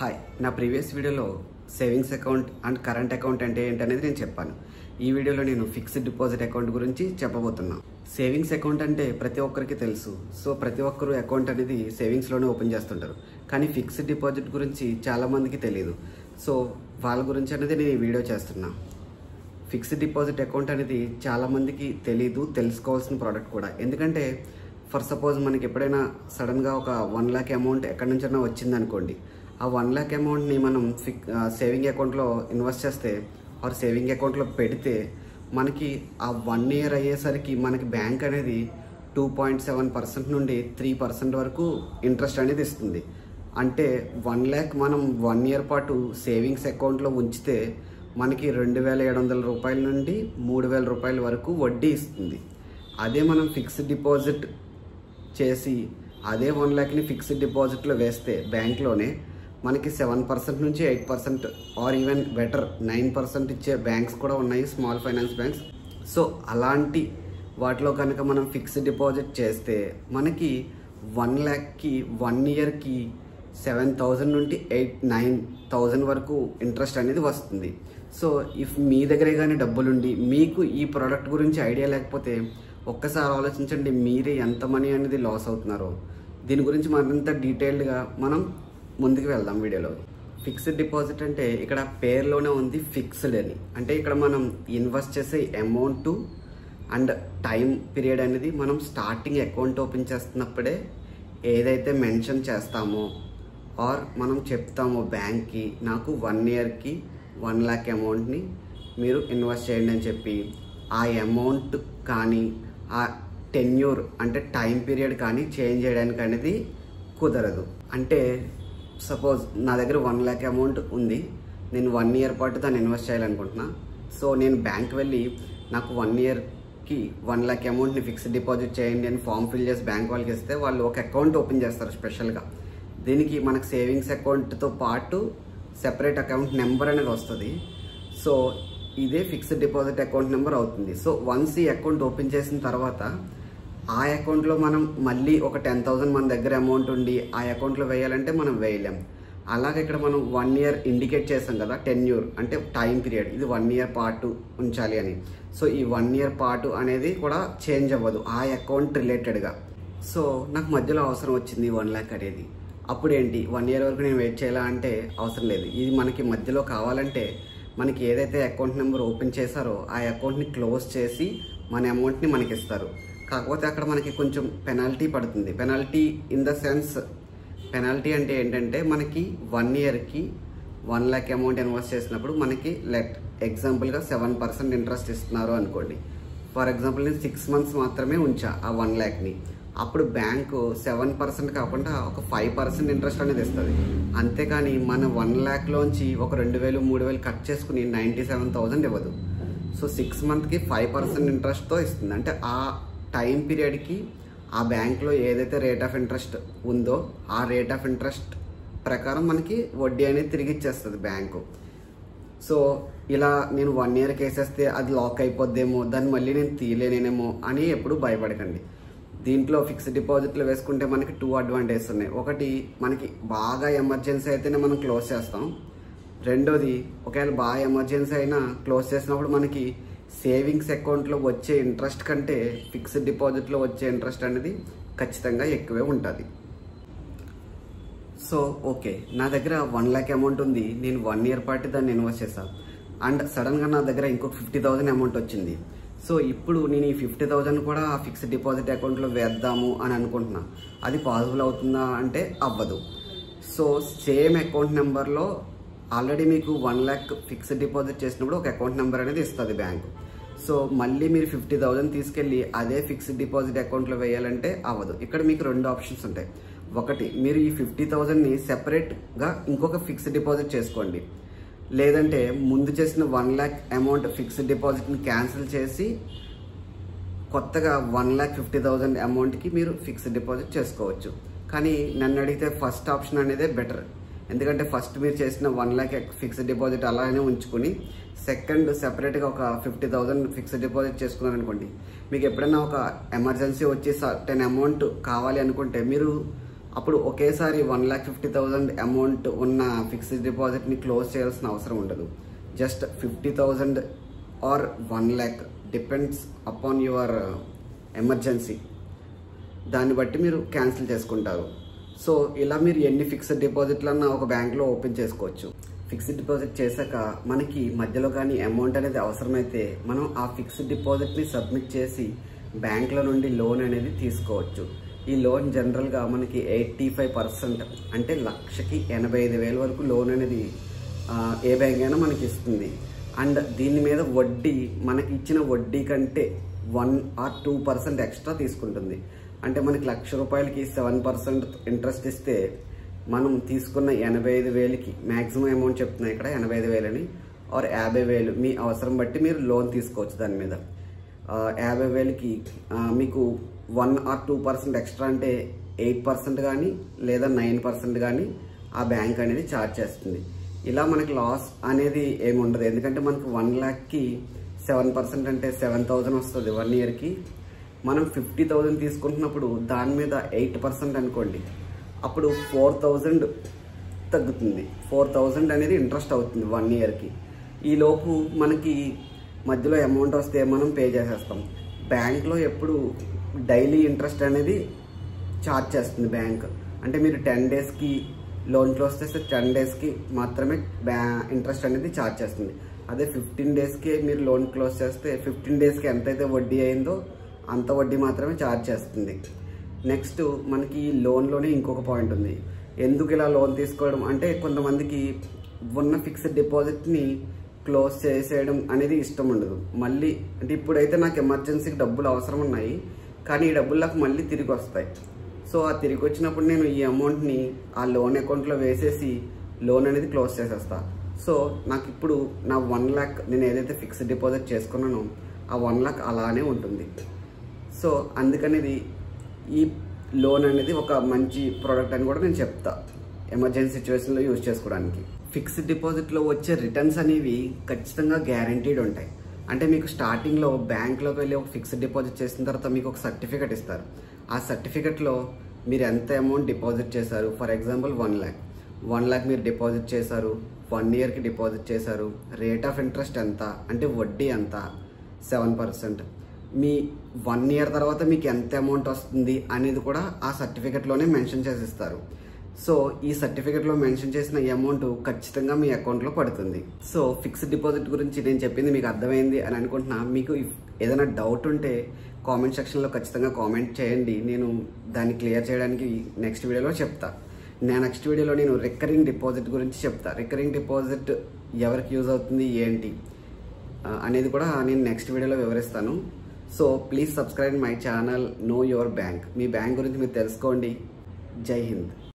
Hi, నా previous వీడియోలో savings account and current account అంటే ఏంటనేది నేను చెప్పాను. ఈ వీడియోలో నేను ఫిక్స్డ్ డిపాజిట్ అకౌంట్ గురించి చెప్పబోతున్నాను. సేవింగ్స్ అకౌంట్ అంటే ప్రతి ఒక్కరికి తెలుసు. సో ప్రతి ఒక్కరు అకౌంట్ అనేది సేవింగ్స్లోనే ఓపెన్ చేస్తుంటారు. కానీ ఫిక్స్డ్ డిపాజిట్ గురించి చాలామందికి తెలియదు. సో వాళ్ళ గురించి అనేది నేను ఈ వీడియో చేస్తున్నా. ఫిక్స్డ్ డిపాజిట్ అకౌంట్ అనేది చాలామందికి తెలీదు, తెలుసుకోవాల్సిన ప్రోడక్ట్ కూడా. ఎందుకంటే ఫర్ సపోజ్ మనకి ఎప్పుడైనా సడన్గా ఒక 1 lakh అమౌంట్ ఎక్కడి నుంచైనా వచ్చిందనుకోండి. ఆ 1 lakh అమౌంట్ని మనం సేవింగ్ అకౌంట్లో ఇన్వెస్ట్ చేస్తే ఆర్ సేవింగ్ అకౌంట్లో పెడితే మనకి ఆ 1 year అయ్యేసరికి మనకి బ్యాంక్ అనేది 2.7% నుండి 3% వరకు ఇంట్రెస్ట్ అనేది ఇస్తుంది. అంటే 1 lakh మనం 1 year పాటు సేవింగ్స్ అకౌంట్లో ఉంచితే మనకి 2,700 రూపాయల నుండి 3,000 రూపాయల వరకు వడ్డీ ఇస్తుంది. అదే మనం ఫిక్స్డ్ డిపాజిట్ చేసి అదే 1 lakhని ఫిక్స్డ్ డిపాజిట్లో వేస్తే బ్యాంక్లోనే మనకి 7% నుంచి 8% ఆర్ ఈవెన్ బెటర్ 9% ఇచ్చే బ్యాంక్స్ కూడా ఉన్నాయి, స్మాల్ ఫైనాన్స్ బ్యాంక్స్. సో అలాంటి వాటిలో కనుక మనం ఫిక్స్డ్ డిపాజిట్ చేస్తే మనకి 1 lakhకి 1 yearకి 7,000 నుండి 9,000 వరకు ఇంట్రెస్ట్ అనేది వస్తుంది. సో ఇఫ్ మీ దగ్గరే కానీ డబ్బులుండి మీకు ఈ ప్రోడక్ట్ గురించి ఐడియా లేకపోతే ఒక్కసారి ఆలోచించండి, మీరే ఎంత మనీ అనేది లాస్ అవుతున్నారో. దీని గురించి మరింత డీటెయిల్డ్గా మనం ముందుకు వెళ్దాం వీడియోలో. ఫిక్స్డ్ డిపాజిట్ అంటే ఇక్కడ పేరులోనే ఉంది ఫిక్స్డ్ అని. అంటే ఇక్కడ మనం ఇన్వెస్ట్ చేసే అమౌంట్ అండ్ టైం పీరియడ్ అనేది మనం స్టార్టింగ్ అకౌంట్ ఓపెన్ చేస్తున్నప్పుడే ఏదైతే మెన్షన్ చేస్తామో ఆర్ మనం చెప్తామో బ్యాంక్కి, నాకు 1 yearకి 1 lakh అమౌంట్ని మీరు ఇన్వెస్ట్ చేయండి అని చెప్పి ఆ అమౌంట్ కానీ ఆ టెన్యూర్ అంటే టైం పీరియడ్ కానీ చేంజ్ చేయడానికి అనేది కుదరదు. అంటే సపోజ్ నా దగ్గర 1 lakh అమౌంట్ ఉంది, నేను 1 year పాటు దాన్ని ఇన్వెస్ట్ చేయాలనుకుంటున్నా. సో నేను బ్యాంక్ వెళ్ళి నాకు 1 yearకి 1 lakh అమౌంట్ని ఫిక్స్డ్ డిపాజిట్ చేయండి అని ఫామ్ ఫిల్ చేసి బ్యాంక్ వాళ్ళకి ఇస్తే వాళ్ళు ఒక అకౌంట్ ఓపెన్ చేస్తారు స్పెషల్గా. దీనికి మనకు సేవింగ్స్ అకౌంట్తో పాటు సెపరేట్ అకౌంట్ నెంబర్ అనేది వస్తుంది. సో ఇదే ఫిక్స్డ్ డిపాజిట్ అకౌంట్ నెంబర్ అవుతుంది. సో వన్స్ ఈ అకౌంట్ ఓపెన్ చేసిన తర్వాత ఆ అకౌంట్లో మనం మళ్ళీ ఒక 10,000 మన దగ్గర అమౌంట్ ఉండి ఆ అకౌంట్లో వేయాలంటే మనం వేయలేం. అలాగే ఇక్కడ మనం 1 year ఇండికేట్ చేసాం కదా, టెన్యూర్ అంటే టైం పీరియడ్, ఇది 1 year పాటు ఉంచాలి అని. సో ఈ 1 year పాటు అనేది కూడా చేంజ్ అవ్వదు ఆ అకౌంట్ రిలేటెడ్గా. సో నాకు మధ్యలో అవసరం వచ్చింది 1 lakh అనేది. అప్పుడు ఏంటి, 1 year వరకు నేను వెయిట్ చేయాలా అంటే అవసరం లేదు. ఇది మనకి మధ్యలో కావాలంటే మనకి ఏదైతే అకౌంట్ నెంబర్ ఓపెన్ చేశారో ఆ అకౌంట్ని క్లోజ్ చేసి మన అమౌంట్ని మనకి ఇస్తారు. కాకపోతే అక్కడ మనకి కొంచెం పెనాల్టీ పడుతుంది. Penalty in the sense, penalty అంటే ఏంటంటే మనకి 1 yearకి 1 lakh అమౌంట్ ఇన్వెస్ట్ చేసినప్పుడు మనకి ఎగ్జాంపుల్గా 7% ఇంట్రెస్ట్ ఇస్తున్నారు అనుకోండి. ఫర్ ఎగ్జాంపుల్ నేను 6 months మాత్రమే ఉంచా ఆ 1 lakhని. అప్పుడు బ్యాంకు 7% కాకుండా ఒక 5% ఇంట్రెస్ట్ అనేది ఇస్తుంది. అంతేకాని మన 1 lakhలోంచి ఒక 2,000 3,000 కట్ చేసుకుని 97,000 ఇవ్వదు. సో 6 monthsకి 5% ఇంట్రెస్ట్తో ఇస్తుంది. అంటే ఆ టైం పీరియడ్కి ఆ బ్యాంక్లో ఏదైతే రేట్ ఆఫ్ ఇంట్రెస్ట్ ఉందో ఆ రేట్ ఆఫ్ ఇంట్రెస్ట్ ప్రకారం మనకి వడ్డీ అనేది తిరిగి ఇచ్చేస్తుంది బ్యాంకు. సో ఇలా నేను 1 yearకి వేసేస్తే అది లాక్ అయిపోద్దేమో, దాన్ని మళ్ళీ నేను తీయలేనేమో అని ఎప్పుడు భయపడకండి. దీంట్లో ఫిక్స్డ్ డిపాజిట్లో వేసుకుంటే మనకి 2 advantages ఉన్నాయి. ఒకటి, మనకి బాగా ఎమర్జెన్సీ అయితేనే మనం క్లోజ్ చేస్తాం. రెండోది, ఒకవేళ బాగా ఎమర్జెన్సీ అయినా క్లోజ్ చేసినప్పుడు మనకి సేవింగ్స్ అకౌంట్లో వచ్చే ఇంట్రెస్ట్ కంటే ఫిక్స్డ్ డిపాజిట్లో వచ్చే ఇంట్రెస్ట్ అనేది ఖచ్చితంగా ఎక్కువే ఉంటుంది. సో ఓకే, నా దగ్గర 1 lakh అమౌంట్ ఉంది, నేను 1 year పాటు దాన్ని ఇన్వెస్ట్ చేస్తాను. అండ్ సడన్గా నా దగ్గర ఇంకొక 50,000 అమౌంట్ వచ్చింది. సో ఇప్పుడు నేను ఈ 50,000 కూడా ఆ ఫిక్స్డ్ డిపాజిట్ అకౌంట్లో వేద్దాము అని అనుకుంటున్నా. అది పాసిబుల్ అవుతుందా అంటే అవ్వదు. సో సేమ్ అకౌంట్ నెంబర్లో ఆల్రెడీ మీకు 1 lakh ఫిక్స్డ్ డిపాజిట్ చేసినప్పుడు ఒక అకౌంట్ నెంబర్ అనేది ఇస్తుంది బ్యాంకు. సో మళ్ళీ మీరు 50,000 తీసుకెళ్ళి అదే ఫిక్స్డ్ డిపాజిట్ అకౌంట్లో వేయాలంటే అవ్వదు. ఇక్కడ మీకు 2 ఆప్షన్స్ ఉంటాయి. ఒకటి, మీరు ఈ 50,000ని సెపరేట్గా ఇంకొక ఫిక్స్డ్ డిపాజిట్ చేసుకోండి. లేదంటే ముందు చేసిన 1 lakh అమౌంట్ ఫిక్స్డ్ డిపాజిట్ని క్యాన్సిల్ చేసి కొత్తగా 1,50,000 అమౌంట్కి మీరు ఫిక్స్డ్ డిపాజిట్ చేసుకోవచ్చు. కానీ నన్ను అడిగితే ఫస్ట్ ఆప్షన్ అనేదే బెటర్. ఎందుకంటే ఫస్ట్ మీరు చేసిన 1 lakh ఫిక్స్డ్ డిపాజిట్ అలానే ఉంచుకుని సెకండ్ సెపరేట్గా ఒక 50,000 ఫిక్స్డ్ డిపాజిట్ చేసుకున్నారనుకోండి, మీకు ఎప్పుడైనా ఒక ఎమర్జెన్సీ వచ్చి 10 అమౌంట్ కావాలి అనుకుంటే మీరు అప్పుడు ఒకేసారి 1,50,000 అమౌంట్ ఉన్న ఫిక్స్డ్ డిపాజిట్ని క్లోజ్ చేయాల్సిన అవసరం ఉండదు. Just 50,000 or 1 lakh depends upon your emergency. దాన్ని బట్టి మీరు క్యాన్సిల్ చేసుకుంటారు. సో ఇలా మీరు ఎన్ని ఫిక్స్డ్ డిపాజిట్లన్నా ఒక బ్యాంక్లో ఓపెన్ చేసుకోవచ్చు. ఫిక్స్డ్ డిపాజిట్ చేశాక మనకి మధ్యలో కానీ అమౌంట్ అనేది అవసరమైతే మనం ఆ ఫిక్స్డ్ డిపాజిట్ని సబ్మిట్ చేసి బ్యాంకుల నుండి లోన్ అనేది తీసుకోవచ్చు. ఈ లోన్ జనరల్గా మనకి 85% అంటే 1,85,000 వరకు లోన్ అనేది ఏ బ్యాంక్ అయినా మనకి ఇస్తుంది. అండ్ దీని మీద వడ్డీ మనకి ఇచ్చిన వడ్డీ కంటే 1 or 2% ఎక్స్ట్రా తీసుకుంటుంది. అంటే మనకి ₹1,00,000కి 7% ఇంట్రెస్ట్ ఇస్తే మనం తీసుకున్న 85,000కి మ్యాక్సిమం అమౌంట్ చెప్తున్నాయి ఇక్కడ 85,000 ఆర్ 50,000 మీ అవసరం బట్టి మీరు లోన్ తీసుకోవచ్చు. దాని మీద 50,000కి మీకు 1 or 2% ఎక్స్ట్రా అంటే 8% కానీ లేదా 9% కానీ ఆ బ్యాంక్ అనేది ఛార్జ్ చేస్తుంది. ఇలా మనకి లాస్ అనేది ఏమి ఉండదు. ఎందుకంటే మనకు 1 lakhకి 7% అంటే 7,000 వస్తుంది 1 yearకి. మనం 50,000 తీసుకుంటున్నప్పుడు దాని మీద 8% అనుకోండి, అప్పుడు 4,000 తగ్గుతుంది. 4,000 అనేది ఇంట్రెస్ట్ అవుతుంది 1 yearకి. ఈలోపు మనకి మధ్యలో అమౌంట్ వస్తే మనం పే చేసేస్తాం. బ్యాంక్లో ఎప్పుడు డైలీ ఇంట్రెస్ట్ అనేది ఛార్జ్ చేస్తుంది బ్యాంక్. అంటే మీరు 10 daysకి లోన్ క్లోజ్ చేస్తే 10 daysకి మాత్రమే ఇంట్రెస్ట్ అనేది ఛార్జ్ చేస్తుంది. అదే 15 daysకి మీరు లోన్ క్లోజ్ చేస్తే 15 daysకి ఎంతైతే వడ్డీ అయిందో అంత వడ్డీ మాత్రమే ఛార్జ్ చేస్తుంది. నెక్స్ట్ మనకి ఈ లోన్లోనే ఇంకొక పాయింట్ ఉంది. ఎందుకు ఇలా లోన్ తీసుకోవడం అంటే కొంతమందికి ఉన్న ఫిక్స్డ్ డిపాజిట్ని క్లోజ్ చేసేయడం అనేది ఇష్టం ఉండదు. మళ్ళీ అంటే ఇప్పుడైతే నాకు ఎమర్జెన్సీకి డబ్బులు అవసరం ఉన్నాయి, కానీ ఈ డబ్బులు నాకు మళ్ళీ తిరిగి వస్తాయి. సో ఆ తిరిగి వచ్చినప్పుడు నేను ఈ అమౌంట్ని ఆ లోన్ అకౌంట్లో వేసేసి లోన్ అనేది క్లోజ్ చేసేస్తా. సో నాకు ఇప్పుడు నా 1 lakh నేను ఏదైతే ఫిక్స్డ్ డిపాజిట్ చేసుకున్నానో ఆ 1 lakh అలానే ఉంటుంది. సో అందుకనేది ఈ లోన్ అనేది ఒక మంచి ప్రోడక్ట్ అని కూడా నేను చెప్తా ఎమర్జెన్సీ సిచ్యువేషన్లో యూజ్ చేసుకోవడానికి. ఫిక్స్డ్ డిపాజిట్లో వచ్చే రిటర్న్స్ అనేవి ఖచ్చితంగా గ్యారంటీడ్ ఉంటాయి. అంటే మీకు స్టార్టింగ్లో బ్యాంక్లోకి వెళ్ళి ఒక ఫిక్స్డ్ డిపాజిట్ చేసిన తర్వాత మీకు ఒక సర్టిఫికేట్ ఇస్తారు. ఆ సర్టిఫికేట్లో మీరు ఎంత అమౌంట్ డిపాజిట్ చేశారు, ఫర్ ఎగ్జాంపుల్ 1 lakh మీరు డిపాజిట్ చేశారు, 1 yearకి డిపాజిట్ చేశారు, రేట్ ఆఫ్ ఇంట్రెస్ట్ ఎంత అంటే వడ్డీ ఎంత 7%, మీ 1 year తర్వాత మీకు ఎంత అమౌంట్ వస్తుంది అనేది కూడా ఆ సర్టిఫికేట్లోనే మెన్షన్ చేసి ఇస్తారు. సో ఈ సర్టిఫికేట్లో మెన్షన్ చేసిన అమౌంట్ ఖచ్చితంగా మీ అకౌంట్లో పడుతుంది. సో ఫిక్స్డ్ డిపాజిట్ గురించి నేను చెప్పింది మీకు అర్థమైంది అని అనుకుంటున్నా. మీకు ఏదైనా డౌట్ ఉంటే కామెంట్ సెక్షన్లో ఖచ్చితంగా కామెంట్ చేయండి. నేను దాన్ని క్లియర్ చేయడానికి నెక్స్ట్ వీడియోలో చెప్తా. నెక్స్ట్ వీడియోలో నేను రికరింగ్ డిపాజిట్ గురించి చెప్తా. రికరింగ్ డిపాజిట్ ఎవరికి యూజ్ అవుతుంది ఏంటి అనేది కూడా నేను నెక్స్ట్ వీడియోలో వివరిస్తాను. So please subscribe my channel know your bank. మీ బ్యాంక్ గురించి మీరు తెలుసుకోండి. జై హింద్.